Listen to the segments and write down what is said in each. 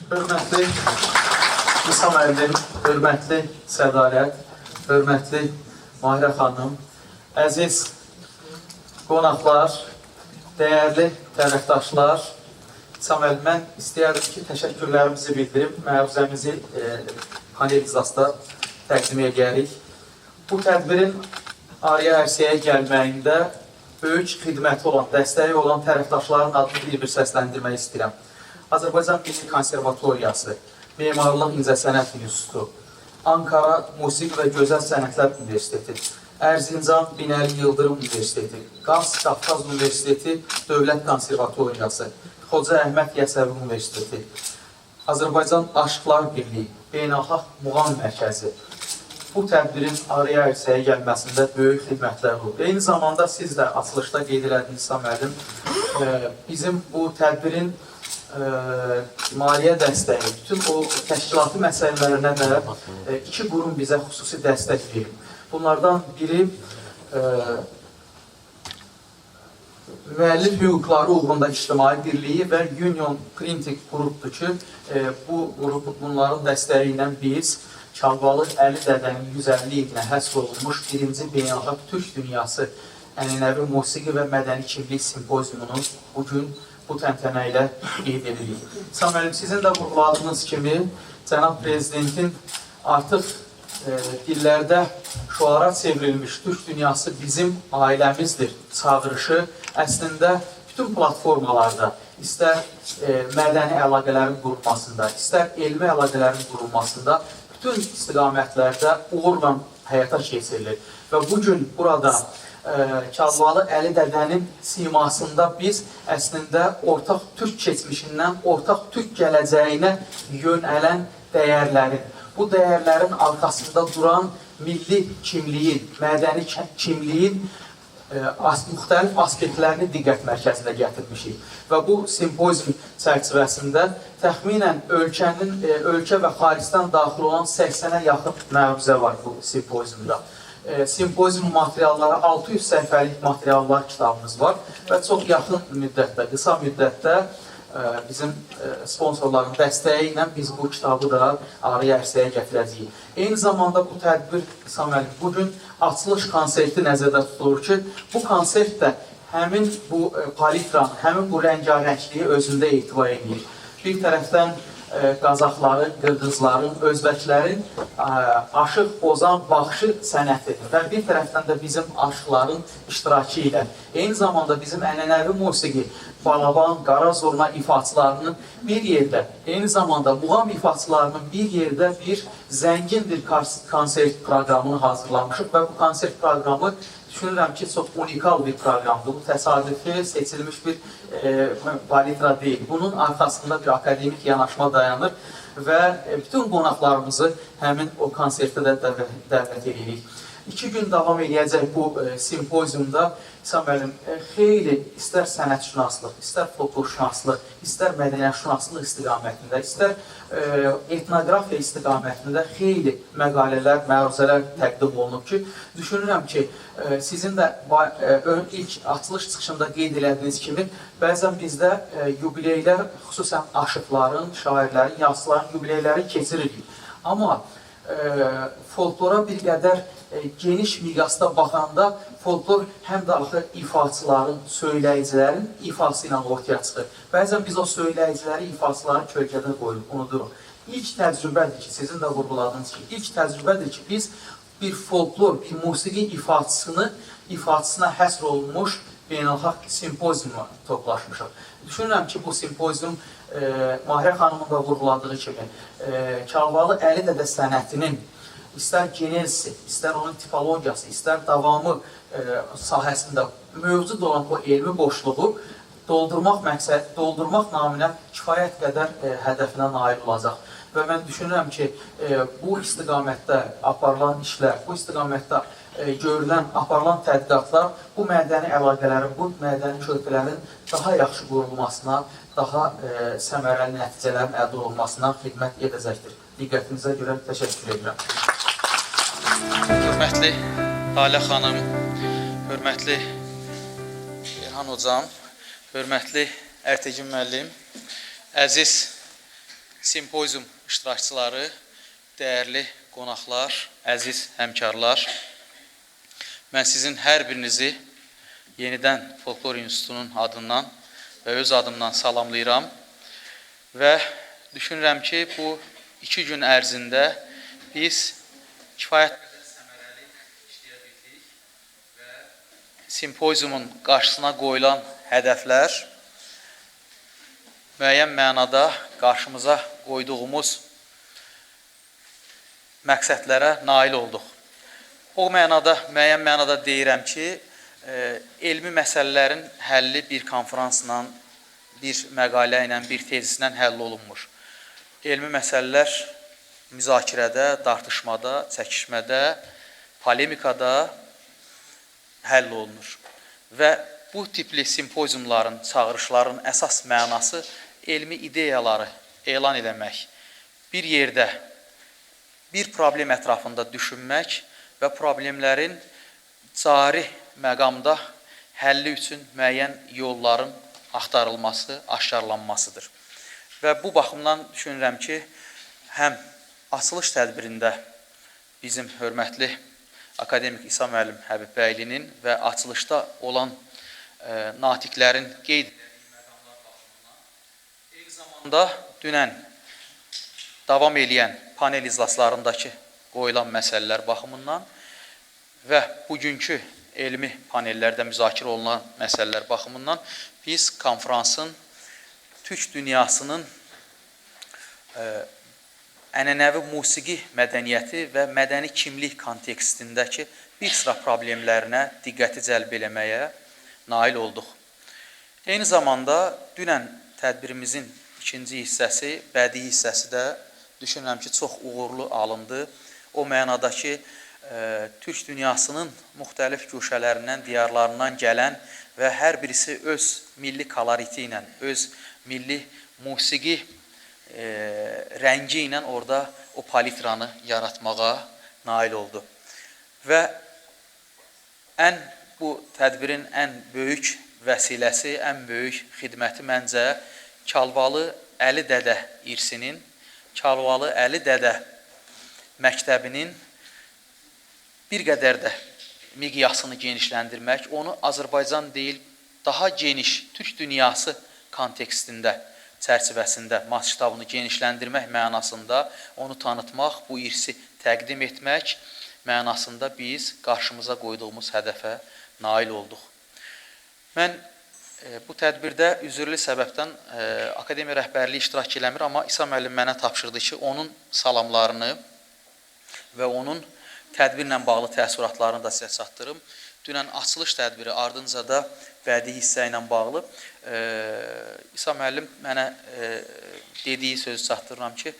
Hörmətli İsa müəllim, hörmətli Sədalət, hörmətli Mahirə xanım, əziz qonaqlar, dəyərli tərəfdaşlar, İsa müəllim, mən istəyərdim ki, təşəkkürlərimizi bildirib, məruzəmizi panel iclasda təqdim edərik. Bu tədbirin Arya ərsəyə gəlməyində böyük xidməti olan, dəstəyi olan tərəfdaşların adını bir səsləndirmək istəyirəm. Azərbaycan Milli Konservatoriyası, Memarlıq İncəsənət İnstitutu, Ankara Musiqi və Gözəl Sənətlər Universiteti, Ərzincan Binəli Yıldırım Universiteti, Qars Qafqaz Universiteti Dövlət Konservatoriyası, Xoca Əhməd Yəsəvi Universiteti, Azərbaycan Aşıqlar Birliyi, Beynəlxalq Muğam Mərkəzi, bu tədbirin araya ərsəyə gəlməsində böyük xidmətlər olub. Eyni zamanda siz də açılışda qeyd elədiniz, İsa müəllim, bizim bu tədbirin maliyyə dəstəyi, bütün o təşkilati məsələlərinə də iki qurum bizə xüsusi dəstək verir. Bunlardan biri Müəllif Hüquqları Uğrunda İctimai Birliyi və Union Printing qrupdur ki, bunların dəstəyi ilə biz Çalvalı Əli Dədənin 150 ilinə həsr olunmuş birinci beynəlxalq Türk Dünyası ənənəvi musiqi və mədəni kimlik simpoziumunu bugün bu təntənə ilə qeyd edirik. İsa müəllim, sizin də vurguladığınız kimi Cənab Prezidentin artıq dillərdə şuara çevrilmiş Türk Dünyası bizim ailəmizdir çağırışı əslində bütün platformalarda, istər mədəni əlaqələrin qurulmasında, istər elmi əlaqələrin qurulmasında, bütün istiqamətlərdə uğurla həyata keçirilir. Və bugün burada Çalvalı Əli Dədənin simasında biz əslində ortaq Türk keçmişindən, ortaq Türk gələcəyinə yönələn dəyərlərin, bu dəyərlərin arxasında duran milli kimliyin, mədəni kimliyin müxtəlif aspektlərini diqqət mərkəzinə gətirmişik. Və bu simpozium çərçivəsində təxminən ölkə və xaricdən daxil olan 80-ə yaxın məruzə var bu simpoziumda. Simpozium materialları 600 səhifəlik materiallar kitabımız var və çox yaxın müddətdə, qısa müddətdə bizim sponsorların dəstəyi ilə biz bu kitabı da araya ərsəyə gətirəcəyik. Eyni zamanda bu tədbir, İsa müəllim, bugün açılış konserti nəzərdə tutulur ki, bu konsert də həmin bu palitranı, həmin bu rəngarəngliyi özündə ehtiva edir. Bir tərəfdən Qazaxların, Qırğızların, Özbəklərin aşıq, bozan, baxışı sənəti və bir tərəfdən də bizim aşıqların iştirakı ilə, eyni zamanda bizim ənənəvi musiqi, balaban, qara zurna ifaçılarının bir yerdə, eyni zamanda muğam ifaçılarının bir yerdə bir zəngin bir konsert proqramını hazırlamışıq və bu konsert proqramı düşünürəm ki, çox unikal bir proqramdır. Bu təsadüfi seçilmiş bir palitra deyil. Bunun arxasında bir akademik yanaşma dayanır və bütün qonaqlarımızı həmin o konsertə də dəvət edirik. 2 gün davam edəcək bu simpoziumda İsa müəllim, xeyli istər sənətşünaslıq, istər folklorşünaslıq, istər mədəniyyətşünaslıq istiqamətində, istər etnografiya istiqamətində xeyli məqalələr, məruzələr təqdim olunub ki, düşünürəm ki, sizin də ilk açılış çıxışında qeyd elədiyiniz kimi, bəzən bizdə yubileylər, xüsusən aşıqların, şairlərin, yazıçıların yubileyləri keçiririk. Amma folklora bir qədər geniş miqyasda baxanda folklor həm də axı ifaçıların, söyləyicilərin ifası ilə ortaya çıxır. Bəzən biz o söyləyiciləri, ifaçıları kölgədə qoyuruq, unuduruq. İlk təcrübədir ki, sizin də vurguladığınız ki, ilk təcrübədir ki, biz bir folklor, bir musiqi ifaçısına həsr olunmuş beynəlxalq simpoziuma toplaşmışıq. Düşünürəm ki, bu simpozium Mahirə xanımın da vurguladığı kimi Çalvalı Əli Dədə sənətinin istər genezisi, istər onun tipologiyası, istər davamı sahəsində mövcud olan o elmi boşluğu doldurmaq naminə kifayət qədər hədəfinə nail olacaq. Və mən düşünürəm ki, bu istiqamətdə aparılan işlər, bu istiqamətdə görülən, aparılan tədqiqatlar bu mədəni əlaqələrin, bu mədəni körpələrin daha yaxşı qurulmasına, daha səmərəli nəticələrin əldə olunmasına xidmət edəcəkdir. Diqqətinizə görə təşəkkür edirəm. Hörmətli Lalə xanım, hörmətli İlhan hocam, hörmətli Ərtəgin müəllim, əziz simpozium iştirakçıları, dəyərli qonaqlar, əziz həmkarlar, mən sizin hər birinizi yenidən Folklor İnstitutunun adından və öz adımdan salamlayıram və düşünürəm ki, bu 2 gün ərzində biz kifayət qədər səmərəli işləyə bildik və simpoziumun qarşısına qoyulan hədəflər müəyyən mənada qarşımıza qoyduğumuz məqsədlərə nail olduq. O mənada, müəyyən mənada deyirəm ki, elmi məsələlərin həlli bir konferansla, bir məqalə ilə, bir tezislə həll olunmur. Elmi məsələlər müzakirədə, dartışmada, çəkişmədə, polemikada həll olunur. Və bu tipli simpoziumların, çağırışların əsas mənası elmi ideyaları elan eləmək, bir yerdə, bir problem ətrafında düşünmək və problemlərin cari məqamda həlli üçün müəyyən yolların axtarılması, aşkarlanmasıdır. Və bu baxımdan düşünürəm ki, həm açılış tədbirində bizim hörmətli akademik İsa müəllim Həbibbəylinin və açılışda olan natiqlərin qeyd etdiyi məqamlar baxımından, eyni zamanda dünən davam edən panel iclaslarındakı qoyulan məsələlər baxımından və bugünkü elmi panellərdə müzakirə olunan məsələlər baxımından biz konferansın türk dünyasının ənənəvi musiqi mədəniyyəti və mədəni kimlik kontekstindəki bir sıra problemlərinə diqqəti cəlb eləməyə nail olduq. Eyni zamanda dünən tədbirimizin ikinci hissəsi, bədii hissəsi də düşünürəm ki, çox uğurlu alındı. O mənada ki, türk dünyasının müxtəlif güşələrindən, diyarlarından gələn və hər birisi öz milli koloriti ilə, öz milli musiqi rəngi ilə orada o palitranı yaratmağa nail oldu. Və bu tədbirin ən böyük vəsiləsi, ən böyük xidməti məncə Çalvalı Əli Dədə irsinin, Çalvalı Əli Dədə məktəbinin bir qədər də miqyasını genişləndirmək, onu Azərbaycan deyil, daha geniş türk dünyası kontekstində, çərçivəsində masştabını genişləndirmək mənasında onu tanıtmaq, bu irsi təqdim etmək mənasında biz qarşımıza qoyduğumuz hədəfə nail olduq. Mən bu tədbirdə üzürlü səbəbdən akademiya rəhbərliyi iştirak eləmir, amma İsa müəllim mənə tapşırdı ki, onun salamlarını və onun tədbirlə bağlı təəssüratlarını da sizə çatdırım. Dünən açılış tədbiri, ardınca da bədii hissə ilə bağlı İsa müəllim mənə dediyi sözü çatdırıram ki,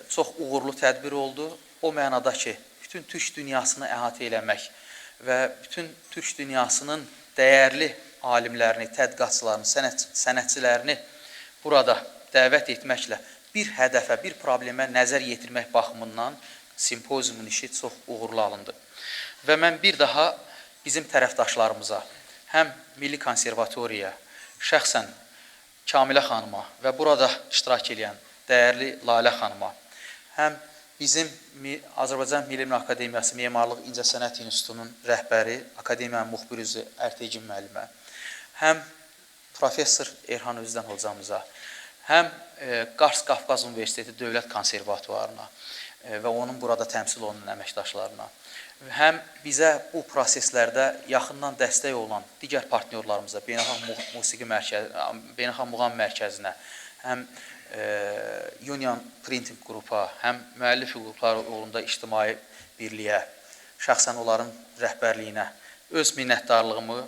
çox uğurlu tədbir oldu. O mənada ki, bütün türk dünyasını əhatə eləmək və bütün türk dünyasının dəyərli alimlərini, tədqiqatçılarını, sənətçilərini burada dəvət etməklə bir hədəfə, bir problemə nəzər yetirmək baxımından simpoziumun işi çox uğurlu alındı. Və mən bir daha bizim tərəfdaşlarımıza, həm Milli Konservatoriyaya, şəxsən Kamilə xanıma və burada iştirak edən dəyərli Lalə xanıma, həm bizim Azərbaycan Milli Akademiyası Memarlıq İncəsənət İnstitutunun rəhbəri, akademiyanın müxbir üzvü Ərtəgin müəllimə, həm professor Erhan Özdən hocamıza, həm Qars Qafqaz Universiteti Dövlət Konservatuvarına və onun burada təmsil olunan əməkdaşlarına, həm bizə bu proseslərdə yaxından dəstək olan digər partnyorlarımıza, Beynəlxalq Muğam Mərkəzinə, həm Union Printing Qrupa, həm müəllif hüquqları uğrunda ictimai birliyə, şəxsən onların rəhbərliyinə öz minnətdarlığımı,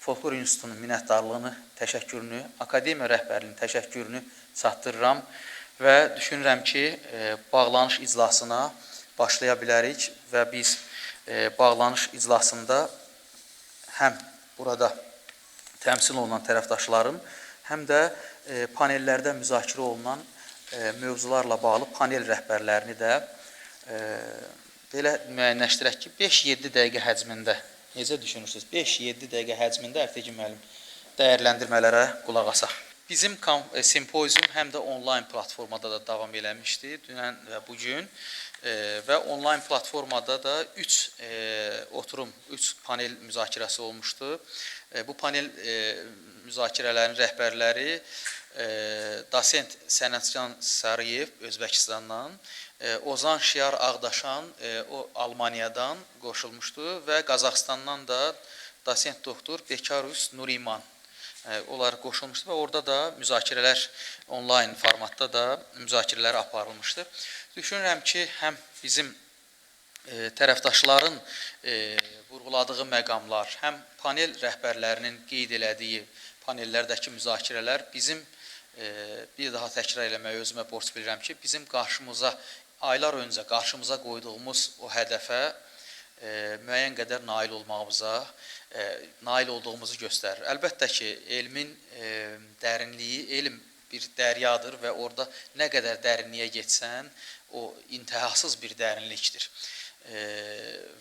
Folklor İnstitutunun minnətdarlığını, təşəkkürünü, akademiya rəhbərliyinin təşəkkürünü çatdırıram və düşünürəm ki, bağlanış iclasına başlaya bilərik və biz bağlanış iclasında həm burada təmsil olunan tərəfdaşların, həm də panellərdə müzakirə olunan mövzularla bağlı panel rəhbərlərini də belə müəyyənləşdirək ki, 5-7 dəqiqə həcmində, necə düşünürsünüz? 5-7 dəqiqə həcmində Ərtəgin müəllim dəyərləndirmələrə qulaq asaq. Bizim simpozium həm də onlayn platformada da davam eləmişdi, dünən və bugün. Və onlayn platformada da 3 panel müzakirəsi olmuşdu. Bu panel müzakirələrin rəhbərləri Dosent Sənətcan Sarıyev Özbəkistandan, Ozan Şiyar Ağdaşan o Almaniyadan qoşulmuşdu və Qazaxıstandan da Dosent doktor Bekarus Nuriman onlar qoşulmuşdu və orada da müzakirələr onlayn formatda da müzakirələr aparılmışdı. Düşünürəm ki, həm bizim tərəfdaşların vurğuladığı məqamlar, həm panel rəhbərlərinin qeyd elədiyi panellərdəki müzakirələr bizim bir daha təkrar eləməyə özümə borc bilirəm ki, bizim qarşımıza, aylar öncə qarşımıza qoyduğumuz o hədəfə müəyyən qədər nail olmağımıza, nail olduğumuzu göstərir. Əlbəttə ki, elmin dərinliyi, elm bir dəryadır və orada nə qədər dərinliyə getsən, o intihasız bir dərinlikdir.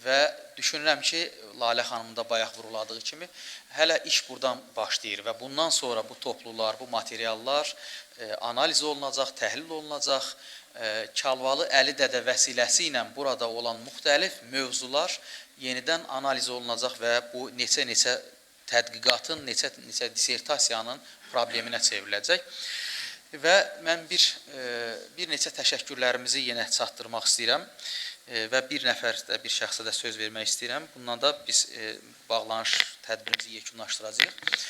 Və düşünürəm ki, Lalə xanımın da bayaq vuruladığı kimi, hələ iş buradan başlayır və bundan sonra bu toplular, bu materiallar analiz olunacaq, təhlil olunacaq. Çalvalı Əli Dədə vəsiləsi ilə burada olan müxtəlif mövzular yenidən analiz olunacaq və bu neçə-neçə tədqiqatın, neçə dissertasiyanın probleminə çevriləcək. Və mən bir neçə təşəkkürlərimizi yenə çatdırmaq istəyirəm və bir nəfər də, bir şəxsə də söz vermək istəyirəm. Bundan da biz bağlanış tədbirimizi yekunlaşdıracağıq.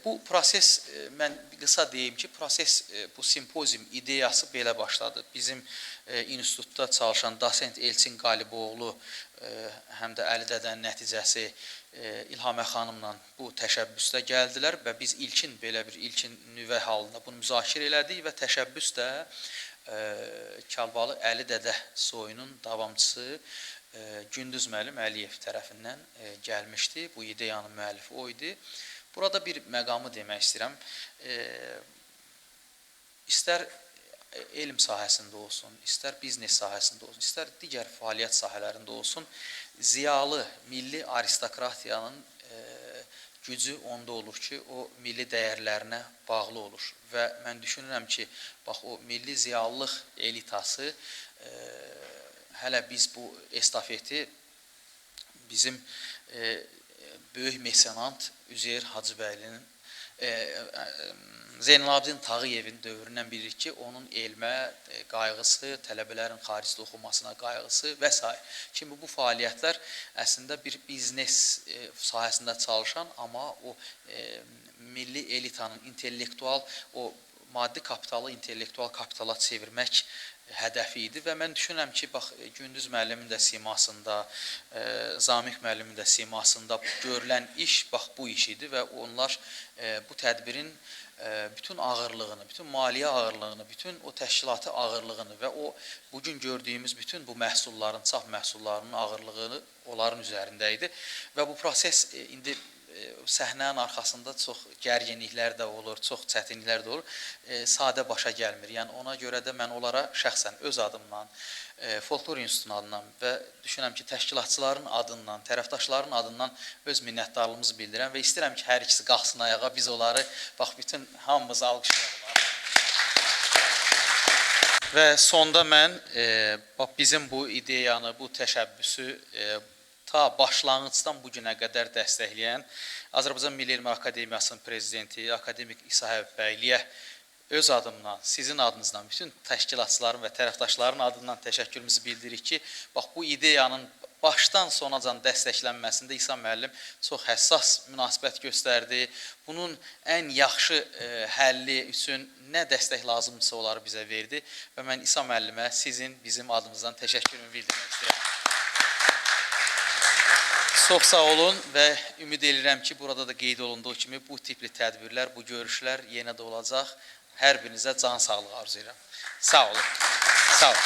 Bu proses, mən qısa deyim ki, bu simpozium ideyası belə başladı. Bizim institutda çalışan Dosent Elçin Qaliboğlu, həm də Əli Dədənin nəticəsi İlhamə xanımla bu təşəbbüsdə gəldilər və biz ilkin nüvə halında bunu müzakirə elədik və təşəbbüs də Çalvalı Əli Dədə soyunun davamçısı Gündüz müəllim Əliyev tərəfindən gəlmişdi. Bu ideyanın müəllifi o idi. Burada bir məqamı demək istəyirəm. İstər elm sahəsində olsun, istər biznes sahəsində olsun, istər digər fəaliyyət sahələrində olsun, ziyalı milli aristokratiyanın gücü onda olur ki, o milli dəyərlərinə bağlı olur. Və mən düşünürəm ki, bax, o milli ziyalılıq elitası hələ biz bu estafeti bizim böyük mesenant Üzeyir Hacıbəylinin, Zeynalabdin Tağıyevin dövründən bilirik ki, onun elmə qayğısı, tələbələrin xaricdə oxumasına qayğısı və s. Şimdi bu fəaliyyətlər əslində bir biznes sahəsində çalışan, amma o milli elitanın intellektual, o maddi kapitalı intellektual kapitala çevirmək hədəfi idi və mən düşünürəm ki, bax, Gündüz müəllimin də simasında, Zamiq müəllimin də simasında görülən iş, bax, bu iş idi və onlar bu tədbirin bütün ağırlığını, bütün maliyyə ağırlığını, bütün o təşkilatı ağırlığını və o bugün gördüyümüz bütün bu məhsulların, saf məhsullarının ağırlığını onların üzərində idi və bu proses indi səhnənin arxasında çox gərginliklər də olur, çox çətinliklər də olur, sadə başa gəlmir. Yəni ona görə də mən onlara şəxsən öz adımdan, Folklor İnstitutunun adından və düşünürəm ki, təşkilatçıların adından, tərəfdaşların adından öz minnətdarlığımızı bildirəm və istəyirəm ki, hər ikisi qalxsın ayağa, biz onları, bax, bütün hamımızı alqışlayalım. Və sonda mən bizim bu ideyanı, bu təşəbbüsü ta başlanğıcdan bugünə qədər dəstəkləyən Azərbaycan Milli Elmlər Akademiyasının prezidenti, akademik İsa Həbibbəyliyə öz adımdan, sizin adınızdan, bütün təşkilatçıların və tərəfdaşların adından təşəkkürümüzü bildiririk ki, bax, bu ideyanın başdan sonacan dəstəklənməsində İsa müəllim çox həssas münasibət göstərdi. Bunun ən yaxşı həlli üçün nə dəstək lazımdırsa onları bizə verdi və mən İsa müəllimə sizin, bizim adımızdan təşəkkürümü bildirmək istəyirəm. Çox sağ olun və ümid edirəm ki, burada da qeyd olunduğu kimi bu tipli tədbirlər, bu görüşlər yenə də olacaq. Hər birinizə can sağlığı arzu edirəm. Sağ olun. Sağ olun.